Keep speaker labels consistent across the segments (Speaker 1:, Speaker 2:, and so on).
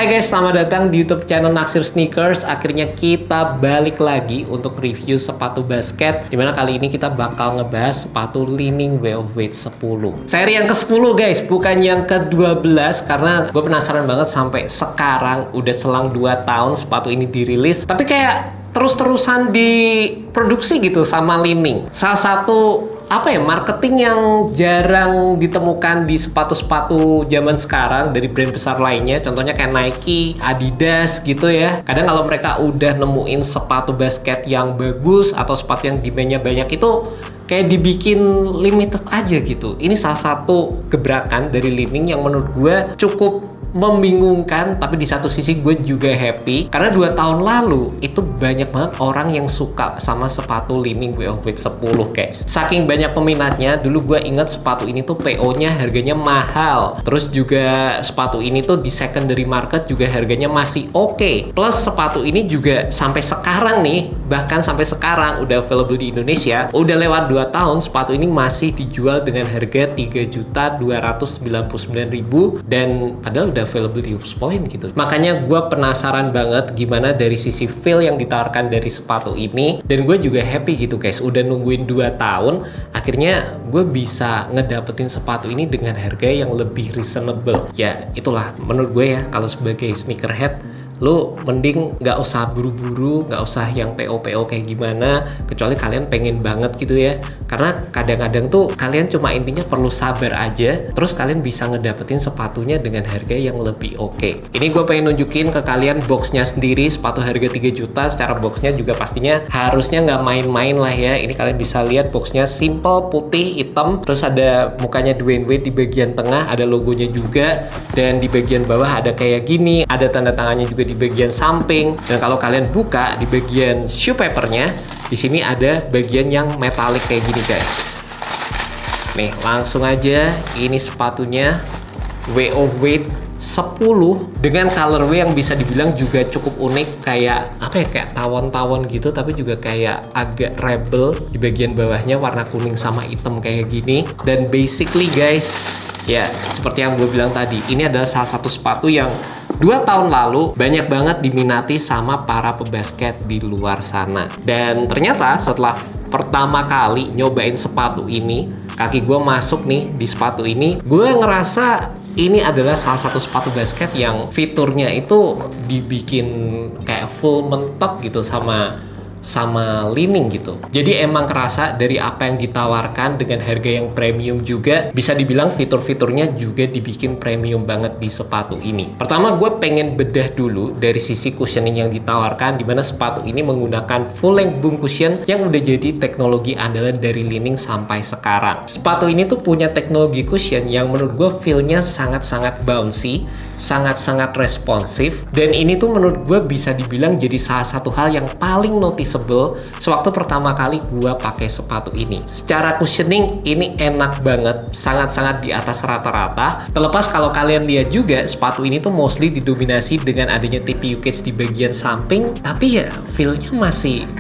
Speaker 1: Hai guys, selamat datang di YouTube channel Naksir Sneakers. Akhirnya kita balik lagi untuk review sepatu basket, dimana kali ini kita bakal ngebahas sepatu Li-Ning Way of Wade 10 seri yang ke-10 guys, bukan yang ke-12. Karena gue penasaran banget sampai sekarang udah selang 2 tahun sepatu ini dirilis, tapi kayak terus-terusan diproduksi gitu sama Li-Ning. Salah satu marketing yang jarang ditemukan di sepatu-sepatu zaman sekarang dari brand besar lainnya, contohnya kayak Nike, Adidas gitu ya. Kadang kalau mereka udah nemuin sepatu basket yang bagus atau sepatu yang demand-nya banyak, itu kayak dibikin limited aja gitu. Ini salah satu gebrakan dari Li-Ning yang menurut gue cukup membingungkan, tapi di satu sisi gue juga happy karena 2 tahun lalu itu banyak banget orang yang suka sama sepatu Li-Ning Way of Wade 10 guys. Saking banyak peminatnya, dulu gue inget sepatu ini tuh PO-nya harganya mahal. Terus juga sepatu ini tuh di secondary market juga harganya masih oke. Plus sepatu ini juga sampai sekarang nih, bahkan sampai sekarang udah available di Indonesia. Udah lewat 2 tahun, sepatu ini masih dijual dengan harga 3.299.000 dan padahal udah available di Hoops Point gitu. Makanya gue penasaran banget gimana dari sisi feel yang ditawarkan dari sepatu ini, dan gue juga happy gitu guys, udah nungguin 2 tahun akhirnya gue bisa ngedapetin sepatu ini dengan harga yang lebih reasonable. Ya itulah menurut gue ya, kalau sebagai sneakerhead lu mending nggak usah buru-buru, nggak usah yang PO-PO kayak gimana, kecuali kalian pengen banget gitu ya. Karena kadang-kadang tuh kalian cuma intinya perlu sabar aja, terus kalian bisa ngedapetin sepatunya dengan harga yang lebih oke. Ini gue pengen nunjukin ke kalian boxnya sendiri, sepatu harga 3 juta, secara boxnya juga pastinya harusnya nggak main-main lah ya. Ini kalian bisa lihat boxnya simple, putih, hitam, terus ada mukanya Dwyane Wade di bagian tengah, ada logonya juga, dan di bagian bawah ada kayak gini, ada tanda tangannya juga di bagian samping. Dan kalau kalian buka di bagian shoe papernya, di sini ada bagian yang metalik kayak gini guys. Nih langsung aja, ini sepatunya Way of Wade 10 dengan colorway yang bisa dibilang juga cukup unik, kayak kayak tawon-tawon gitu, tapi juga kayak agak rebel. Di bagian bawahnya warna kuning sama hitam kayak gini. Dan basically guys, ya seperti yang gue bilang tadi, ini adalah salah satu sepatu yang 2 tahun lalu banyak banget diminati sama para pebasket di luar sana. Dan ternyata setelah pertama kali nyobain sepatu ini, kaki gue masuk nih di sepatu ini, gue ngerasa ini adalah salah satu sepatu basket yang fiturnya itu dibikin kayak full mentok gitu sama Li-Ning gitu. Jadi emang kerasa dari apa yang ditawarkan dengan harga yang premium juga, bisa dibilang fitur-fiturnya juga dibikin premium banget di sepatu ini. Pertama gue pengen bedah dulu dari sisi cushioning yang ditawarkan, dimana sepatu ini menggunakan full length boom cushion yang udah jadi teknologi andalan dari Li-Ning sampai sekarang. Sepatu ini tuh punya teknologi cushion yang menurut gue feel-nya sangat-sangat bouncy, sangat-sangat responsif, dan ini tuh menurut gue bisa dibilang jadi salah satu hal yang paling noticeable sewaktu pertama kali gue pakai sepatu ini. Secara cushioning ini enak banget, sangat-sangat di atas rata-rata. Terlepas kalau kalian lihat juga sepatu ini tuh mostly didominasi dengan adanya TPU cage di bagian samping, tapi ya feel-nya masih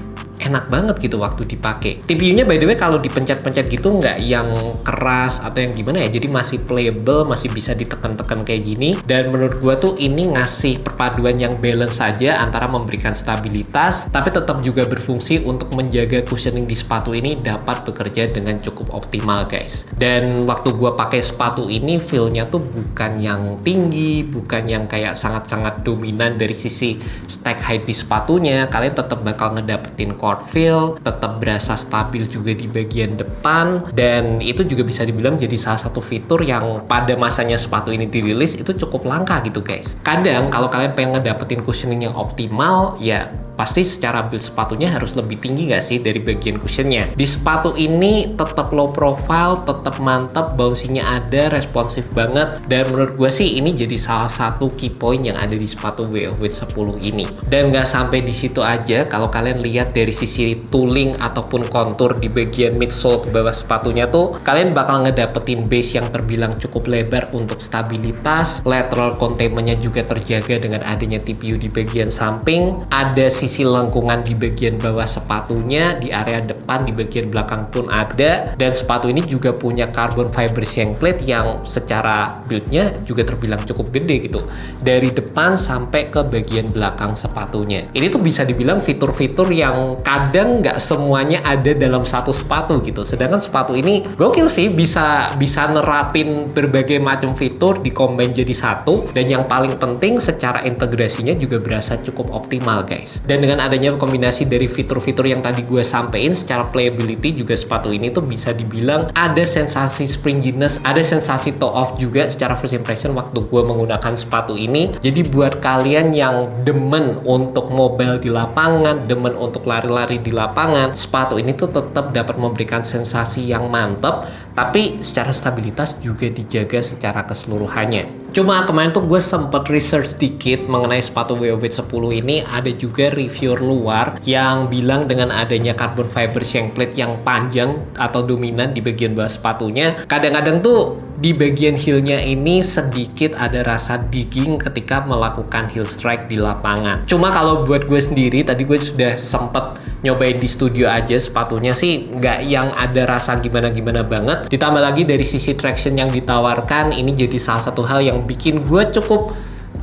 Speaker 1: enak banget gitu waktu dipakai. TPU-nya by the way kalau dipencet-pencet gitu nggak yang keras atau yang gimana ya, jadi masih playable, masih bisa ditekan-tekan kayak gini. Dan menurut gua tuh ini ngasih perpaduan yang balance saja antara memberikan stabilitas tapi tetap juga berfungsi untuk menjaga cushioning di sepatu ini dapat bekerja dengan cukup optimal guys. Dan waktu gua pakai sepatu ini feel-nya tuh bukan yang tinggi, bukan yang kayak sangat-sangat dominan dari sisi stack height di sepatunya. Kalian tetap bakal ngedapetin feel, tetap berasa stabil juga di bagian depan, dan itu juga bisa dibilang jadi salah satu fitur yang pada masanya sepatu ini dirilis itu cukup langka gitu guys. Kadang kalau kalian pengen ngedapetin cushioning yang optimal, ya pasti secara build sepatunya harus lebih tinggi nggak sih dari bagian cushionnya. Di sepatu ini tetap low profile, tetap mantap, bouncy-nya ada, responsif banget, dan menurut gue sih ini jadi salah satu key point yang ada di sepatu Way of Wade 10 ini. Dan nggak sampai di situ aja, kalau kalian lihat dari sisi tooling ataupun kontur di bagian midsole ke bawah sepatunya tuh, kalian bakal ngedapetin base yang terbilang cukup lebar untuk stabilitas. Lateral containment-nya juga terjaga dengan adanya TPU di bagian samping. Ada sisi sisi lengkungan di bagian bawah sepatunya, di area depan, di bagian belakang pun ada. Dan sepatu ini juga punya carbon fiber shank plate yang secara build-nya juga terbilang cukup gede gitu, dari depan sampai ke bagian belakang sepatunya. Ini tuh bisa dibilang fitur-fitur yang kadang nggak semuanya ada dalam satu sepatu gitu. Sedangkan sepatu ini gokil sih, bisa nerapin berbagai macam fitur di combine jadi satu, dan yang paling penting secara integrasinya juga berasa cukup optimal guys. Dan dengan adanya kombinasi dari fitur-fitur yang tadi gue sampein, secara playability juga sepatu ini tuh bisa dibilang ada sensasi springiness, ada sensasi toe off juga secara first impression waktu gue menggunakan sepatu ini. Jadi buat kalian yang demen untuk mobile di lapangan, demen untuk lari-lari di lapangan, sepatu ini tuh tetap dapat memberikan sensasi yang mantap, tapi secara stabilitas juga dijaga secara keseluruhannya. Cuma kemarin tuh gue sempet research dikit mengenai sepatu WOWIT 10 ini. Ada juga reviewer luar yang bilang dengan adanya carbon fiber shank plate yang panjang atau dominan di bagian bawah sepatunya, kadang-kadang tuh di bagian heelnya ini sedikit ada rasa digging ketika melakukan heel strike di lapangan. Cuma kalau buat gue sendiri, tadi gue sudah sempet nyobain di studio aja, sepatunya sih nggak yang ada rasa gimana-gimana banget. Ditambah lagi dari sisi traction yang ditawarkan, ini jadi salah satu hal yang bikin gue cukup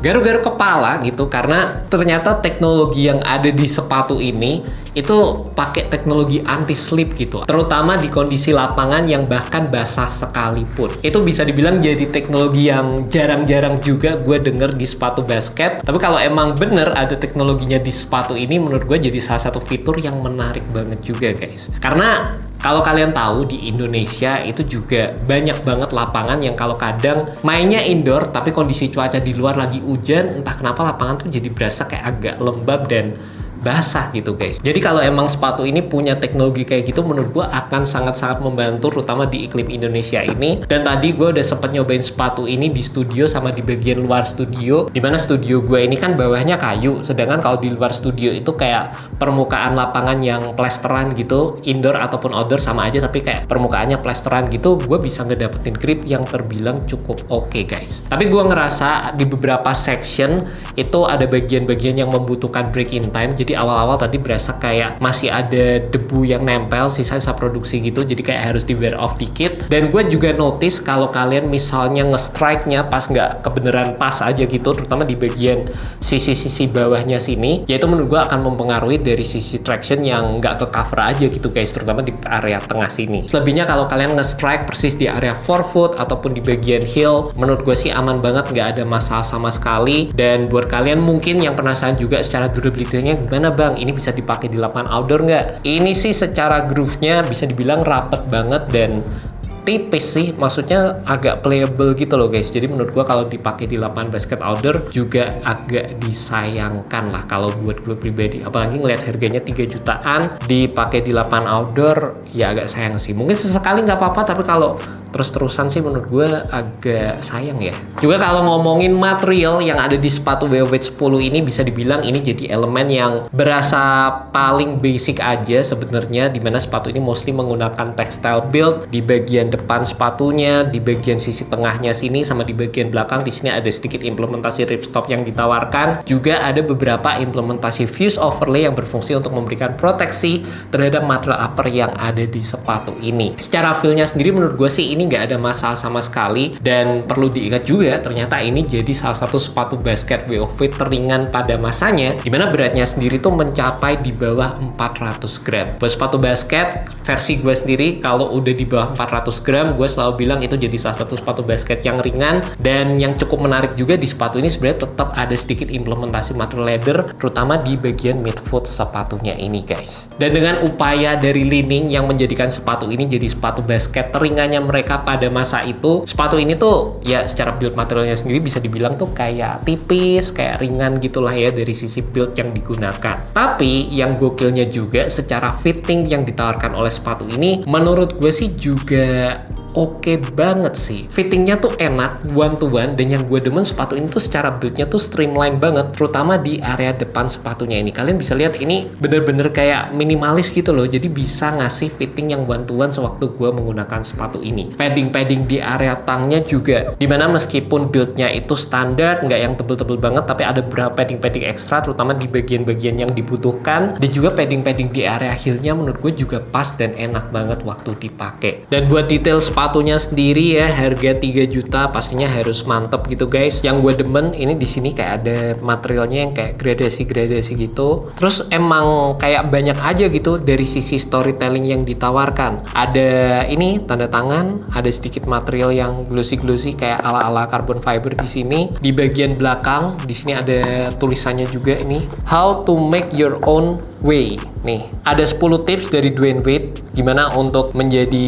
Speaker 1: garu-garu kepala gitu, karena ternyata teknologi yang ada di sepatu ini itu pakai teknologi anti slip gitu, terutama di kondisi lapangan yang bahkan basah sekalipun. Itu bisa dibilang jadi teknologi yang jarang-jarang juga gue denger di sepatu basket. Tapi kalau emang bener ada teknologinya di sepatu ini, menurut gue jadi salah satu fitur yang menarik banget juga guys. Karena kalau kalian tahu di Indonesia itu juga banyak banget lapangan yang kalau kadang mainnya indoor tapi kondisi cuaca di luar lagi hujan, entah kenapa lapangan tuh jadi berasa kayak agak lembab dan basah gitu guys. Jadi kalau emang sepatu ini punya teknologi kayak gitu, menurut gue akan sangat-sangat membantu, terutama di iklim Indonesia ini. Dan tadi gue udah sempet nyobain sepatu ini di studio sama di bagian luar studio, dimana studio gue ini kan bawahnya kayu, sedangkan kalau di luar studio itu kayak permukaan lapangan yang plesteran gitu, indoor ataupun outdoor sama aja, tapi kayak permukaannya plesteran gitu. Gue bisa ngedapetin grip yang terbilang cukup oke guys. Tapi gue ngerasa di beberapa section itu ada bagian-bagian yang membutuhkan break in time. Jadi awal-awal tadi berasa kayak masih ada debu yang nempel sisa-sisa produksi gitu, jadi kayak harus di wear off dikit. Dan gue juga notice kalau kalian misalnya nge-strike-nya pas nggak kebenaran pas aja gitu, terutama di bagian sisi-sisi bawahnya sini, yaitu menurut gue akan mempengaruhi dari sisi traction yang nggak ke cover aja gitu guys, terutama di area tengah sini. Selebihnya kalau kalian nge-strike persis di area forefoot ataupun di bagian heel, menurut gue sih aman banget, nggak ada masalah sama sekali. Dan buat kalian mungkin yang penasaran juga secara durability-nya gimana bang, ini bisa dipakai di lapangan outdoor nggak? Ini sih secara groove-nya bisa dibilang rapet banget dan tipis sih, maksudnya agak playable gitu loh guys. Jadi menurut gua kalau dipakai di lapangan basket outdoor juga agak disayangkan lah kalau buat gue pribadi. Apalagi ngeliat harganya 3 jutaan dipakai di lapangan outdoor, ya agak sayang sih. Mungkin sesekali nggak apa-apa, tapi kalau terus-terusan sih menurut gue agak sayang ya. Juga kalau ngomongin material yang ada di sepatu WOWIT 10 ini, bisa dibilang ini jadi elemen yang berasa paling basic aja sebenarnya, dimana sepatu ini mostly menggunakan textile build di bagian depan sepatunya, di bagian sisi tengahnya sini, sama di bagian belakang. Di sini ada sedikit implementasi ripstop yang ditawarkan. Juga ada beberapa implementasi fuse overlay yang berfungsi untuk memberikan proteksi terhadap material upper yang ada di sepatu ini. Secara feel-nya sendiri menurut gue sih ini nggak ada masalah sama sekali. Dan perlu diingat juga, ternyata ini jadi salah satu sepatu basket WOWIT teringan pada masanya, dimana beratnya sendiri tuh mencapai di bawah 400 gram. Buat sepatu basket versi gue sendiri, kalau udah di bawah 400 gram, gue selalu bilang itu jadi salah satu sepatu basket yang ringan. Dan yang cukup menarik juga di sepatu ini sebenarnya tetap ada sedikit implementasi material leather, terutama di bagian midfoot sepatunya ini guys. Dan dengan upaya dari Li-Ning yang menjadikan sepatu ini jadi sepatu basket teringannya mereka pada masa itu, sepatu ini tuh ya secara build materialnya sendiri bisa dibilang tuh kayak tipis, kayak ringan gitulah ya dari sisi build yang digunakan. Tapi yang gokilnya juga secara fitting yang ditawarkan oleh sepatu ini, menurut gue sih juga oke banget sih. Fittingnya tuh enak, one to one, dan yang gue demen sepatu ini tuh secara build-nya tuh streamline banget, terutama di area depan sepatunya ini. Kalian bisa lihat ini bener-bener kayak minimalis gitu loh, jadi bisa ngasih fitting yang one to one sewaktu gue menggunakan sepatu ini. Padding-padding di area tangnya juga, dimana meskipun build-nya itu standar, nggak yang tebel-tebel banget, tapi ada beberapa padding-padding ekstra, terutama di bagian-bagian yang dibutuhkan, dan juga padding-padding di area heel-nya menurut gue juga pas dan enak banget waktu dipakai. Dan buat detail sepatunya sendiri ya, harga 3 juta pastinya harus mantep gitu guys. Yang gue demen ini di sini kayak ada materialnya yang kayak gradasi-gradasi gitu. Terus emang kayak banyak aja gitu dari sisi storytelling yang ditawarkan. Ada ini tanda tangan, ada sedikit material yang glossy-glossy kayak ala-ala carbon fiber di sini. Di bagian belakang di sini ada tulisannya juga ini, how to make your own way. Nih, ada 10 tips dari Dwayne Wade gimana untuk menjadi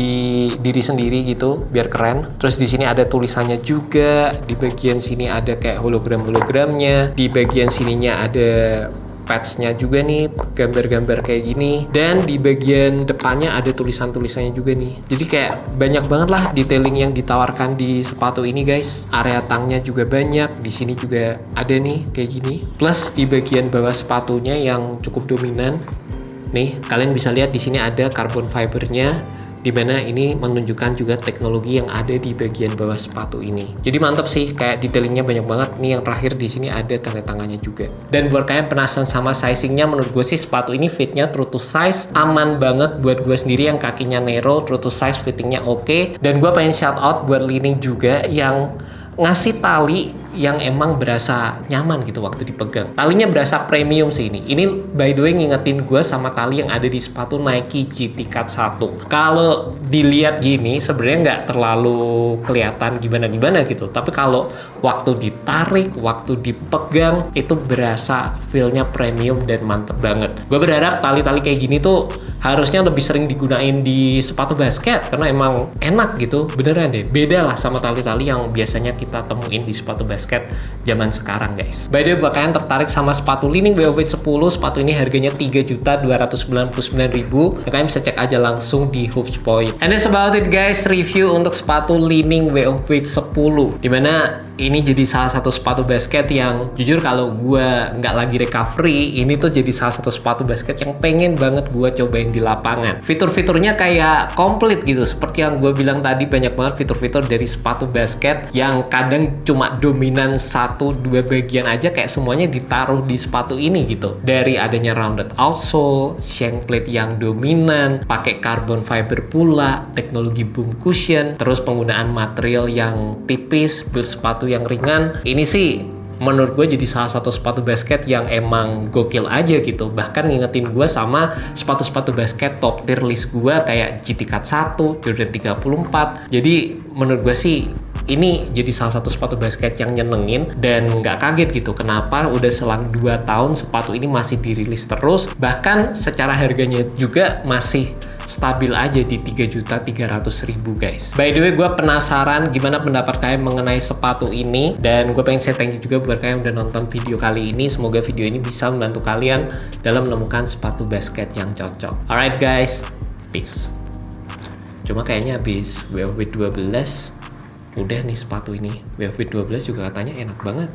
Speaker 1: diri sendiri gitu biar keren. Terus di sini ada tulisannya juga, di bagian sini ada kayak hologram-hologramnya, di bagian sininya ada patch-nya juga nih, gambar-gambar kayak gini, dan di bagian depannya ada tulisan-tulisannya juga nih. Jadi kayak banyak banget lah detailing yang ditawarkan di sepatu ini guys. Area tangnya juga banyak, di sini juga ada nih kayak gini. Plus di bagian bawah sepatunya yang cukup dominan. Nih, kalian bisa lihat di sini ada carbon fibernya, di mana ini menunjukkan juga teknologi yang ada di bagian bawah sepatu ini. Jadi mantap sih, kayak detailingnya banyak banget. Nih yang terakhir di sini ada tanda tangannya juga. Dan buat kalian penasaran sama sizingnya, menurut gue sih sepatu ini fitnya true to size, aman banget buat gue sendiri yang kakinya narrow, true to size, fittingnya oke. Dan gue pengen shout out buat Li-Ning juga yang ngasih tali yang emang berasa nyaman gitu waktu dipegang. Talinya berasa premium sih ini. Ini by the way ngingetin gue sama tali yang ada di sepatu Nike GT Cut 1. Kalau dilihat gini sebenarnya nggak terlalu kelihatan gimana-gimana gitu. Tapi kalau waktu ditarik, waktu dipegang, itu berasa feel-nya premium dan mantep banget. Gue berharap tali-tali kayak gini tuh harusnya lebih sering digunain di sepatu basket karena emang enak gitu, beneran deh. Beda lah sama tali-tali yang biasanya kita temuin di sepatu basket zaman sekarang guys. By the way, buat kalian tertarik sama sepatu Li-Ning WOFit 10, sepatu ini harganya 3.299.000. Kalian bisa cek aja langsung di Hoops Point. And that's about it guys, review untuk sepatu Li-Ning WOFit 10. Dimana ini jadi salah satu sepatu basket yang jujur kalau gue nggak lagi recovery, ini tuh jadi salah satu sepatu basket yang pengen banget gue cobain di lapangan. Fitur-fiturnya kayak komplit gitu, seperti yang gue bilang tadi, banyak banget fitur-fitur dari sepatu basket yang kadang cuma dominan 1-2 bagian aja, kayak semuanya ditaruh di sepatu ini gitu. Dari adanya rounded outsole, shank plate yang dominan, pakai carbon fiber pula, teknologi boom cushion, terus penggunaan material yang tipis, build sepatu yang ringan. Ini sih menurut gue jadi salah satu sepatu basket yang emang gokil aja gitu. Bahkan ngingetin gue sama sepatu-sepatu basket top tier list gue kayak GT Cut 1, Jordan 34. Jadi menurut gue sih ini jadi salah satu sepatu basket yang nyenengin dan nggak kaget gitu kenapa udah selang 2 tahun sepatu ini masih dirilis terus, bahkan secara harganya juga masih stabil aja di 3.300.000 guys. By the way, gue penasaran gimana pendapat kalian mengenai sepatu ini, dan gue pengen say thank you juga buat kalian yang udah nonton video kali ini. Semoga video ini bisa membantu kalian dalam menemukan sepatu basket yang cocok. Alright guys, peace. Cuma kayaknya habis WOFit 12 udah nih sepatu ini. WOFit 12 juga katanya enak banget.